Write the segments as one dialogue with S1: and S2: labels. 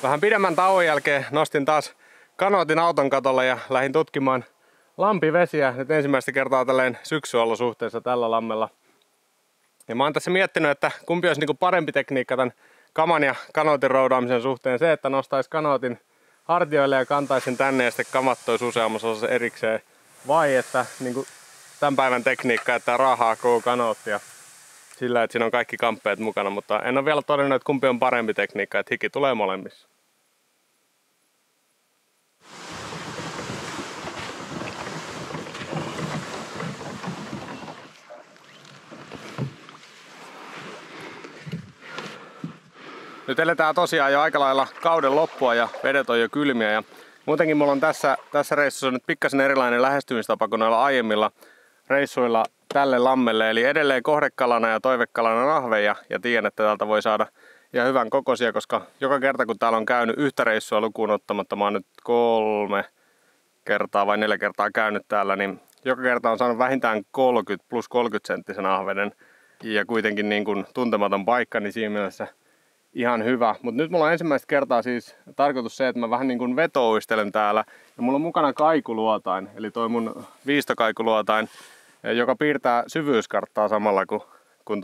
S1: Vähän pidemmän tauon jälkeen nostin taas kanootin auton katolle ja lähdin tutkimaan lampivesiä nyt ensimmäistä kertaa tälleen syksyolosuhteessa tällä lammella. Ja mä oon tässä miettinyt, että kumpi olisi niinku parempi tekniikka tämän kaman ja kanootin roudaamisen suhteen. Se, että nostais kanootin hartioille ja kantaisin tänne ja sitten kamat tois useammassa osassa erikseen. Vai että niinku tämän päivän tekniikka, että raahaa koko kanoottia sillä, että siinä on kaikki kamppeet mukana. Mutta en ole vielä todennut, että kumpi on parempi tekniikka, että hiki tulee molemmissa. Nyt eletään tosiaan jo aika lailla kauden loppua ja vedet on jo kylmiä ja muutenkin mulla on tässä reissussa nyt pikkasen erilainen lähestymistapa kuin noilla aiemmilla reissuilla tälle lammelle. Eli edelleen kohdekalana ja toivekalana nahveja ja tiedän, että täältä voi saada ihan hyvän kokoisia, koska joka kerta kun täällä on käynyt yhtä reissua lukuun ottamatta, mä oon nyt 3 kertaa vai 4 kertaa käynyt täällä, niin joka kerta on saanut vähintään 30 plus 30 senttisen ahvenen ja kuitenkin niin kuin tuntematon paikka, niin siinä mielessä ihan hyvä. Mutta nyt mulla on ensimmäistä kertaa siis tarkoitus se, että mä vähän niin kuin vetouistelen täällä. Ja mulla on mukana kaikuluotain, eli toi mun viistokaikuluotain, joka piirtää syvyyskarttaa samalla kun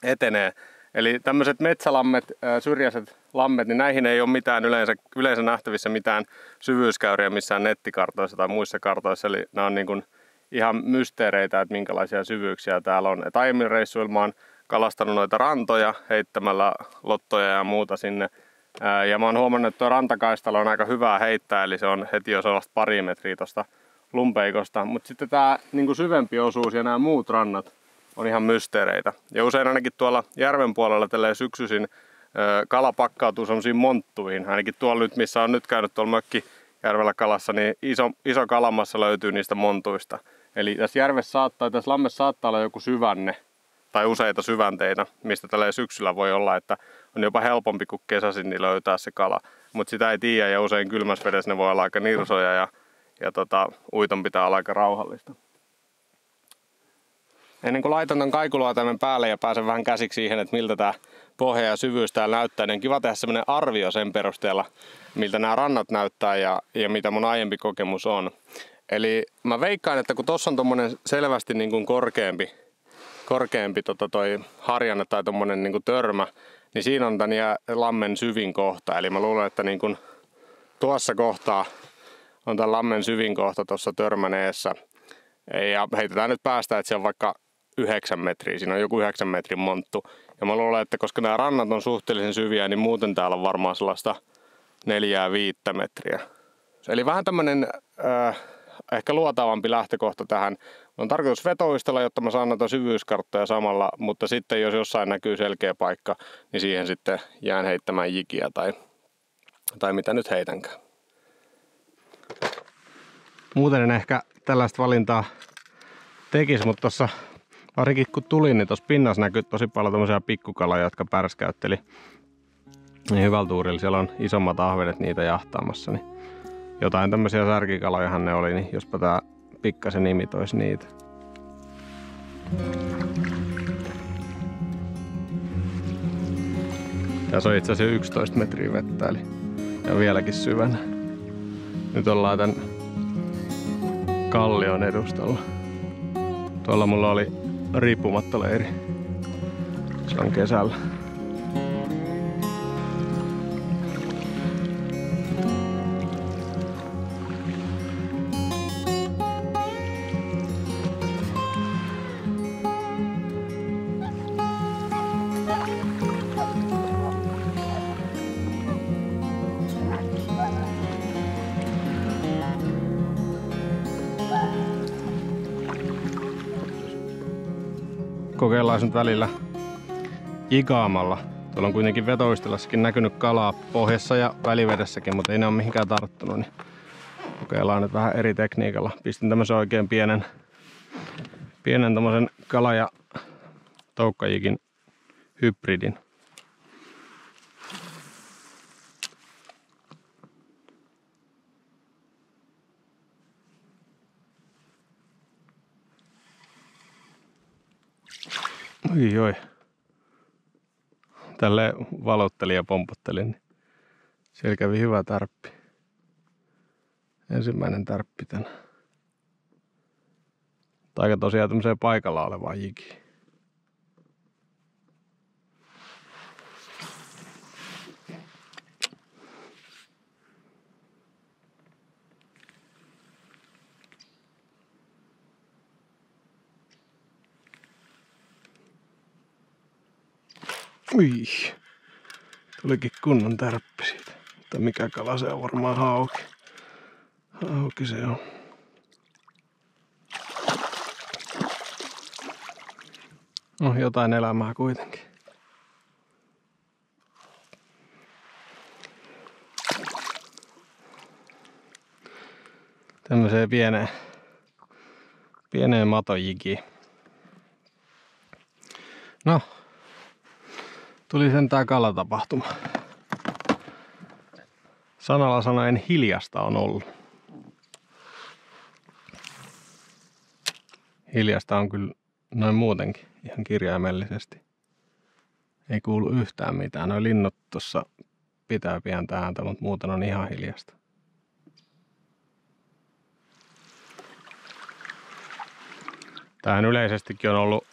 S1: etenee. Eli tämmöiset metsälammet, syrjäiset lammet, niin näihin ei ole mitään yleensä nähtävissä mitään syvyyskäyriä missään nettikartoissa tai muissa kartoissa. Eli nämä on niin kuin ihan mysteereitä, että minkälaisia syvyyksiä täällä on. Et aiemmin reissuilla mä oon kalastanut noita rantoja heittämällä lottoja ja muuta sinne. Ja mä oon huomannut, että tuo rantakaistalo on aika hyvää heittää, eli se on heti jo sellaista pari metriä tuosta lumpeikosta. Mutta sitten tää niinku syvempi osuus ja nämä muut rannat on ihan mysteereitä. Ja usein ainakin tuolla järven puolella tälleen syksyisin kala pakkautuu semmoisiin monttuihin. Ainakin tuolla nyt, missä on nyt käynyt tuolla mökkijärvellä kalassa, niin iso kalamassa löytyy niistä montuista. Eli tässä lammessa saattaa olla joku syvänne tai useita syvänteitä, mistä tällä syksyllä voi olla, että on jopa helpompi kuin kesäisin niin löytää se kala. Mutta sitä ei tiedä ja usein kylmässä vedessä ne voi olla aika nirsoja ja uiton pitää olla aika rauhallista. Ennen kuin laitan ton kaikuluotaimen päälle ja pääsen vähän käsiksi siihen, että miltä tää pohja ja syvyys täällä näyttää, niin on kiva tehdä semmonen arvio sen perusteella, miltä nämä rannat näyttää ja mitä mun aiempi kokemus on. Eli mä veikkaan, että kun tossa on tommonen selvästi niin kuin korkeampi toi harjanne tai tommonen niin kuin törmä, niin siinä on tän lammen syvin kohta. Eli mä luulen, että niin kuin tuossa kohtaa on tän lammen syvin kohta tuossa törmän eessä. Ja heitetään nyt päästä, että se on vaikka 9 metriä. Siinä on joku 9 metrin monttu. Ja mä luulen, että koska nämä rannat on suhteellisen syviä, niin muuten täällä on varmaan sellaista 4-5 metriä. Eli vähän tämmönen ehkä luotaavampi lähtökohta tähän. On tarkoitus vetoistella, jotta mä saan näitä syvyyskarttoja samalla, mutta sitten jos jossain näkyy selkeä paikka, niin siihen sitten jään heittämään jikiä tai mitä nyt heitänkään. Muuten en ehkä tällaista valintaa tekisi, mutta tuossa varsinkin kun tulin, niin tuossa pinnassa näkyy tosi paljon tämmöisiä pikkukaloja, jotka pärskäytteli niin hyvältä tuurilla. Siellä on isommat ahvenet niitä jahtaamassa, niin jotain tämmöisiä särkikalojahan ne oli, niin jospa tää pikkasen imitoisi niitä. Tässä on itse asiassa 11 metriä vettä, eli ja vieläkin syvänä. Nyt ollaan tän kallion edustalla. Tuolla mulla oli riippumattoleiri. Se on kesällä. Kokeillaan nyt välillä jigaamalla. Tuolla on kuitenkin vetoistelassakin näkynyt kalaa pohjassa ja välivedessäkin, mutta ei ne ole mihinkään tarttunut. Niin kokeillaan nyt vähän eri tekniikalla. Pistin tämmösen oikein pienen tommosen kala- ja toukkajikin hybridin. Oi. Tälleen valottelin ja pompottelin. Siellä kävi hyvä tärppi. Ensimmäinen tärppi tänään. Aika tosiaan tämmöiseen paikalla olevaan jikiin. Ui, tulikin kunnon tärppi siitä. Mutta mikä kala se on, varmaan hauki. Hauki se on. No, jotain elämää kuitenkin. Tämmöiseen pieneen matojikiin. No, tuli sentään kalatapahtuma. Sanalla sanoen hiljasta on ollut. Hiljasta on kyllä noin muutenkin, ihan kirjaimellisesti. Ei kuulu yhtään mitään. Noi linnut tuossa pitää pientä ääntä, mutta muuten on ihan hiljasta. Tämähän yleisestikin on ollut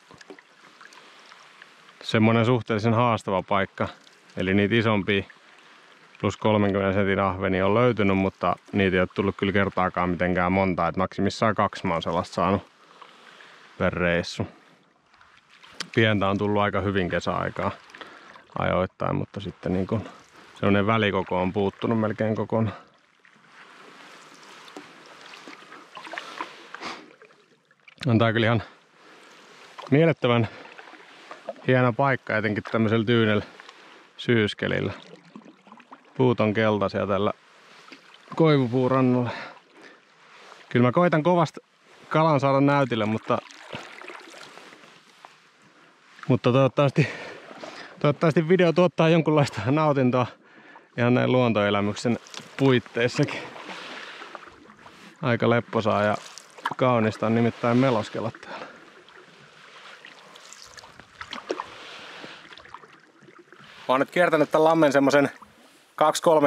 S1: semmoinen suhteellisen haastava paikka. Eli niitä isompia plus 30 sentin ahvenia on löytynyt, mutta niitä ei ole tullut kyllä kertaakaan mitenkään monta. Et maksimissaan 2 mä oon sellaista saanut per reissu. Pientä on tullut aika hyvin kesäaikaa ajoittain, mutta sitten niin kun sellainen välikoko on puuttunut melkein kokonaan. On tää kyllä ihan mielettömän hieno paikka, etenkin tämmöisellä tyynellä syyskelillä. Puut on keltaisia tällä koivupuurannalla. Kyllä mä koitan kovasti kalan saada näytille, mutta toivottavasti video tuottaa jonkunlaista nautintoa ihan näin luontoelämyksen puitteissakin. Aika lepposaa ja kaunista on nimittäin meloskella täällä. Mä oon nyt kiertänyt tämän lammen semmosen 2-3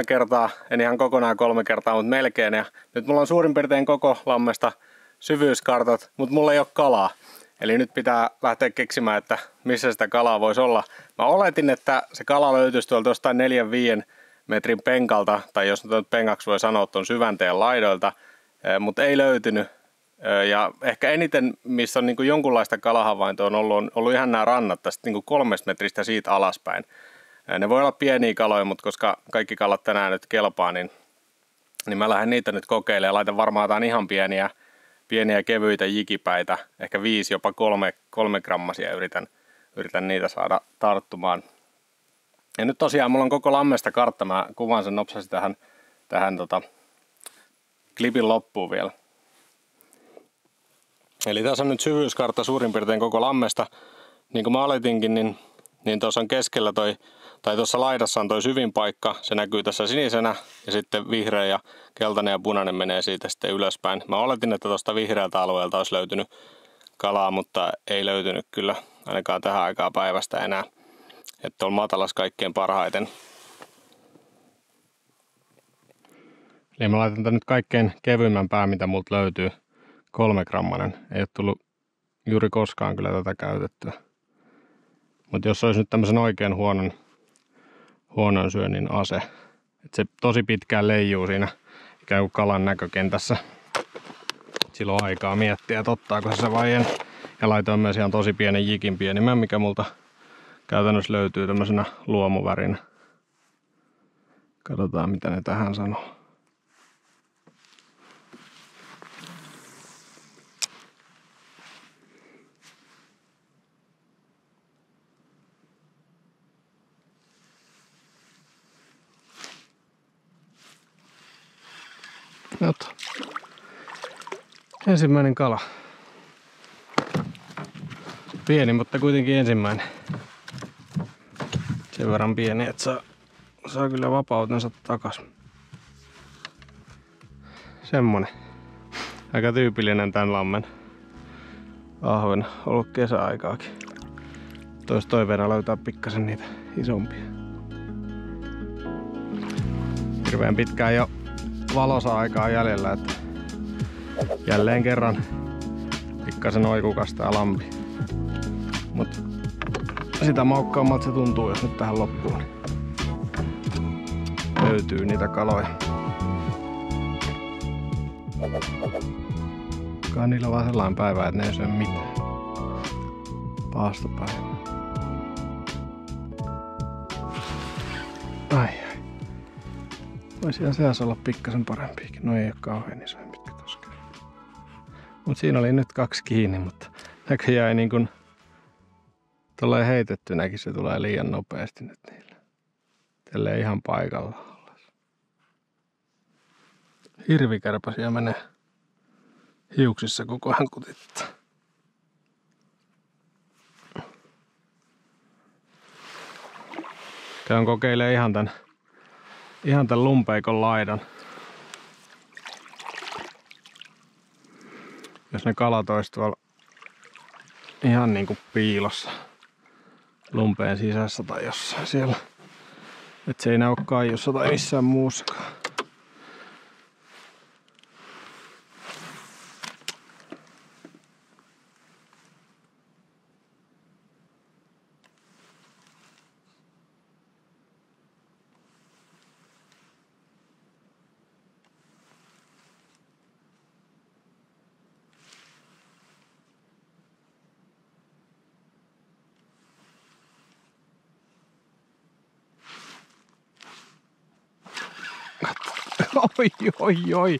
S1: kertaa, en ihan kokonaan 3 kertaa, mutta melkein. Ja nyt mulla on suurin piirtein koko lammesta syvyyskartat, mutta mulla ei ole kalaa. Eli nyt pitää lähteä keksimään, että missä sitä kalaa voisi olla. Mä oletin, että se kala löytyisi tuolta jostain 4-5 metrin penkalta, tai jos nyt penkaksi voi sanoa tuon syvänteen laidoilta, mutta ei löytynyt. Ja ehkä eniten, missä on niin jonkunlaista kalahavaintoa on ollut ihan nämä rannat tästä niin 3 metristä siitä alaspäin. Ne voi olla pieniä kaloja, mutta koska kaikki kalat tänään nyt kelpaa, niin mä lähden niitä nyt kokeilemaan. Laitan varmaan jotain ihan pieniä kevyitä jikipäitä, ehkä 5, jopa 3 grammasia yritän niitä saada tarttumaan. Ja nyt tosiaan mulla on koko lammesta kartta, mä kuvaan sen nopsasti tähän klipin loppuun vielä. Eli tässä on nyt syvyyskartta suurin piirtein koko lammesta. Niin kuin mä oletinkin, niin tuossa on keskellä tuossa laidassa on toi syvin paikka. Se näkyy tässä sinisenä ja sitten vihreä ja keltainen ja punainen menee siitä sitten ylöspäin. Mä oletin, että tuosta vihreältä alueelta olisi löytynyt kalaa, mutta ei löytynyt kyllä ainakaan tähän aikaan päivästä enää. Että on matalassa kaikkein parhaiten. Eli mä laitan tän nyt kaikkein kevyimmän pää, mitä multa löytyy. 3 grammanen. Ei ole tullut juuri koskaan kyllä tätä käytettyä. Mutta jos olisi nyt tämmöisen oikein huonon syönnin ase, että se tosi pitkään leijuu siinä ikään kuin kalan näkökentässä. Silloin aikaa miettiä, että ottaako se vai en. Ja laitoin myös ihan tosi pienen jikin pienimmän, mikä multa käytännössä löytyy tämmöisenä luomuvärinä. Katsotaan mitä ne tähän sanoo. Ota. Ensimmäinen kala. Pieni, mutta kuitenkin ensimmäinen. Sen verran pieni, että saa kyllä vapautensa takas. Semmonen. Aika tyypillinen tän lammen ahven. Ollut kesäaikaakin. Toiveena löytää pikkasen niitä isompia. hirveän pitkään jo valosa aikaa jäljellä, että jälleen kerran pikkasen oikukas tää lampi. Mut sitä maukkaammalta se tuntuu, jos nyt tähän loppuun niin löytyy niitä kaloja. Onkohan niillä vaan sellainen päivä, että ne ei syö mitään. Paastopäivä. Ai. Voisi seassa olla pikkasen parempiakin. No ei oo kauhean isoja mitkä koskaan. Mut siinä oli nyt 2 kiinni, mutta näköjään niin kun tulee heitettynäkin se tulee liian nopeasti nyt niillä. Tälleen ihan paikalla ollaan. Hirvikärpäsiä menee hiuksissa koko ajan kutittaa. Käyn kokeilemaan ihan tän lumpeikon laidan. Jos ne kalat ois tuolla ihan niinku piilossa lumpeen sisässä tai jossain siellä. Et se ei näy kaiussa tai missään muussakaan. Oi.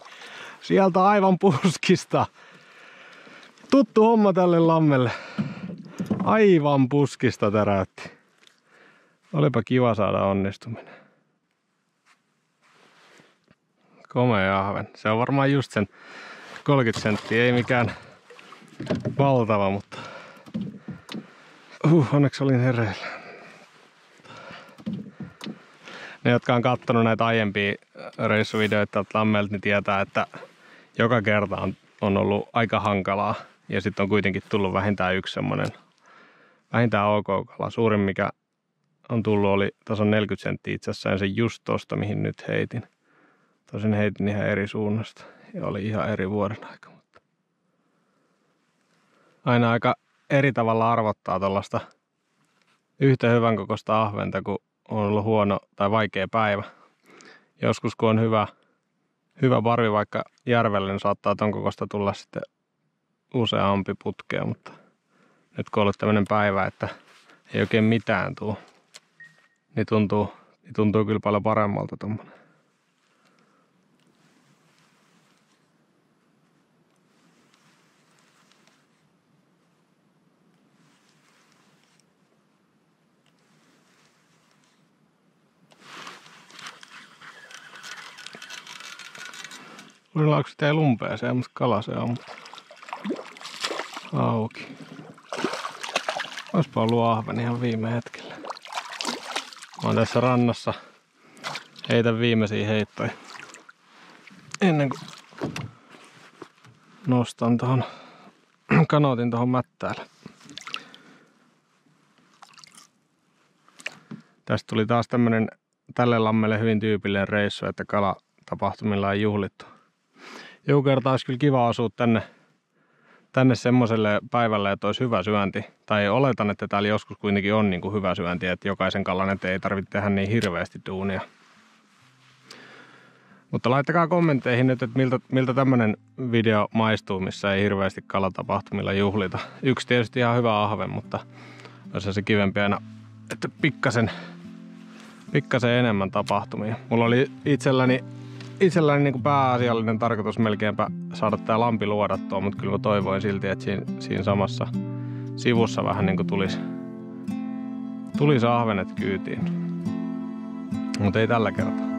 S1: Sieltä aivan puskista. Tuttu homma tälle lammelle. Aivan puskista täräytti. Olipa kiva saada onnistuminen. Komea ahven. Se on varmaan just sen 30 senttiä. Ei mikään valtava, mutta onneksi olin hereillä. Ne, jotka on kattonut näitä aiempia reissuvideoita lammelta, niin tietää, että joka kerta on ollut aika hankalaa. Ja sitten on kuitenkin tullut vähintään yksi semmonen, vähintään ok kala. Suurin mikä on tullut oli tasan 40 senttiä itse asiassa se just tosta, mihin nyt heitin. Tosin heitin ihan eri suunnasta ja oli ihan eri vuoden aika. Mutta aina aika eri tavalla arvottaa tuollaista yhtä hyvän kokoista ahventa, kun on ollut huono tai vaikea päivä. Joskus kun on hyvä parvi vaikka järvelle, niin saattaa ton kokosta tulla sitten useampi putkea, mutta nyt kun on ollut tämmönen päivä, että ei oikein mitään tuu, niin tuntuu kyllä paljon paremmalta tommonen. Laukset ei lumpeeseen, mutta kala se on auki. Oispa ollut ahven ihan viime hetkellä. Mä oon tässä rannassa. Heitän viimeisiä heittoja. Ennen kuin nostan tohon kanootin tohon mättäälle. Tästä tuli taas tälle lammelle hyvin tyypillinen reissu, että kalatapahtumilla on juhlittu. Joku kerta olisi kyllä kiva asua tänne semmoiselle päivälle, että olisi hyvä syönti. Tai oletan, että täällä joskus kuitenkin on niin kuin hyvä syönti, että jokaisen kalan eteen ei tarvitse tehdä niin hirveästi duunia. Mutta laittakaa kommentteihin nyt, että miltä tämmönen video maistuu, missä ei hirveästi kalatapahtumilla juhlita. Yksi tietysti ihan hyvä ahve, mutta olisi se kivempi aina, että pikkasen enemmän tapahtumia. Mulla oli itselläni niin kuin pääasiallinen tarkoitus melkeinpä saada tää lampi luodattua, mutta kyllä mä toivoin silti, että siinä samassa sivussa vähän niin kuin tulisi ahvenet kyytiin. Mutta ei tällä kertaa.